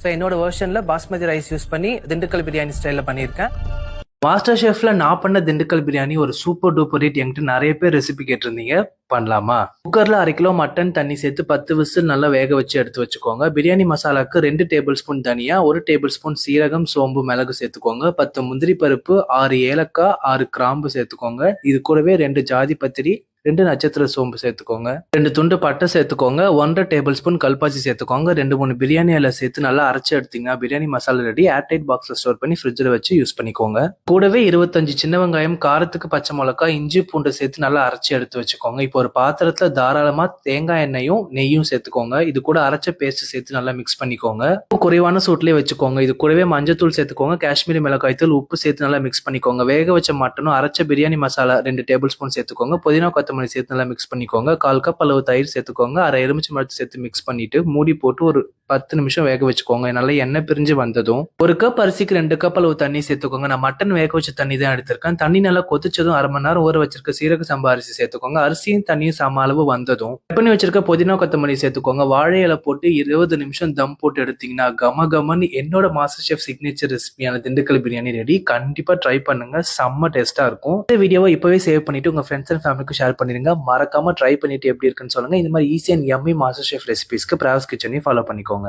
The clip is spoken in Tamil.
ஸோ என்னோட வெர்ஷனில் பாஸ்மதி ரைஸ் யூஸ் பண்ணி திண்டுக்கல் பிரியாணி ஸ்டைலில் பண்ணியிருக்கேன். மாஸ்டர் ஷெஃப்ல நான் பண்ண திண்டுக்கல் பிரியாணி ஒரு சூப்பர் டூப்பர் ஹிட். என்கிட்ட நிறைய பேர் ரெசிபி கேட்டிருந்தீங்க, பண்ணலாமா? குக்கர்ல 1/2 கிலோ மட்டன் தண்ணி சேர்த்து 10 விசில் நல்லா வேக வச்சு எடுத்து வச்சுக்கோங்க. பிரியாணி மசாலாக்கு 2 டேபிள் ஸ்பூன் தனியா, 1 டேபிள் ஸ்பூன் சீரகம், சோம்பு, மிளகு சேர்த்துக்கோங்க. 10 முந்திரி பருப்பு, 6 ஏலக்காய், 6 கிராம்பு சேர்த்துக்கோங்க. இது கூடவே 2 ஜாதி பத்திரி, 2 நட்சத்திர சோம்பு சேர்த்துக்கோங்க. 2 துண்டு பட்டை சேர்த்துக்கோங்க. 1/2 டேபிள் ஸ்பூன் கல்பாச்சி சேர்த்துக்கோங்க. 2-3 பிரியாணி இலை சேர்த்து நல்லா அரைச்சு எடுத்தீங்கன்னா பிரியாணி மசாலா ரெடி. ஏர்டைட் பாக்ஸ்ல ஸ்டோர் பண்ணி ஃப்ரிட்ஜில் வச்சு யூஸ் பண்ணிக்கோங்க. கூடவே 25 சின்ன வெங்காயம், காரத்துக்கு பச்சை மிளகாய், இஞ்சி பூண்டு சேர்த்து நல்லா அரைச்சு எடுத்து வச்சுக்கோங்க. இப்போ ஒரு பாத்திரத்துல தாராளமா தேங்காய் எண்ணெயும் நெய்யும் சேர்த்துக்கோங்க. இது கூட அரைச்ச பேஸ்ட் சேர்த்து நல்லா மிக்ஸ் பண்ணிக்கோங்க. குறைவான சூட்லயே வச்சுக்கோங்க. இது கூடவே மஞ்சத்தூள் சேர்த்துக்கோங்க. காஷ்மீரி மிளகாய் தூள், உப்பு சேர்த்து நல்லா மிக்ஸ் பண்ணிக்கோங்க. வேக வச்ச மட்டனும் அரைச்ச பிரியாணி மசாலா 2 டேபிள் ஸ்பூன் சேர்த்துக்கோங்க. புதினா கொத்தமல்லி சேர்த்து நல்லா மிக்ஸ் பண்ணிக்கோங்க. 1/4 கப் அளவு தயிர் சேர்த்துக்கோங்க. 1/2 எலுமிச்சை பழத்தை சேர்த்து மிக்ஸ் பண்ணிட்டு மூடி போட்டு ஒரு 10 நிமிஷம் வேக வச்சுக்கோங்க. நல்லா எண்ணெய் பிரிஞ்சு வந்ததும் 1 கப் அரிசிக்கு 2 கப் அளவு தண்ணி சேர்த்துக்கோங்க. நான் மட்டன் வேக வச்ச தண்ணி தான் எடுத்திருக்கேன். தண்ணி நல்லா கொதிச்சதும் 1/2 மணி நேரம் ஊற வச்சிருக்க சீரக சம்பா அரிசி சேர்த்துக்கோங்க. அரிசியும் தண்ணியும் சம அளவு வந்ததும் கட் பண்ணி வச்சிருக்க புதினா கொத்தமல்லி சேர்த்துக்கோங்க. வாழை இலை போட்டு 20 நிமிஷம் தம் போட்டு எடுத்தீங்கன்னா கம கமன்னு என்னோட மாஸ்டர் ஷெஃப் சிக்னேச்சர் ரெசிபியான திண்டுக்கல் பிரியாணி ரெடி. கண்டிப்பா ட்ரை பண்ணுங்க, செம்ம டேஸ்டா இருக்கும். இந்த வீடியோவை இப்பவே சேவ் பண்ணிட்டு உங்க ஃப்ரெண்ட்ஸ் அண்ட் ஃபேமிலிக்கு ஷேர் பண்ணிருங்க. மறக்காம ட்ரை பண்ணிட்டு எப்படி இருக்குன்னு சொல்லுங்க. இந்த மாதிரி easy and yummy master chef ரெசிபிஸ்க்கு பிராவ்ஸ் கிச்சனையும் ஃபாலோ பண்ணிக்கோங்க.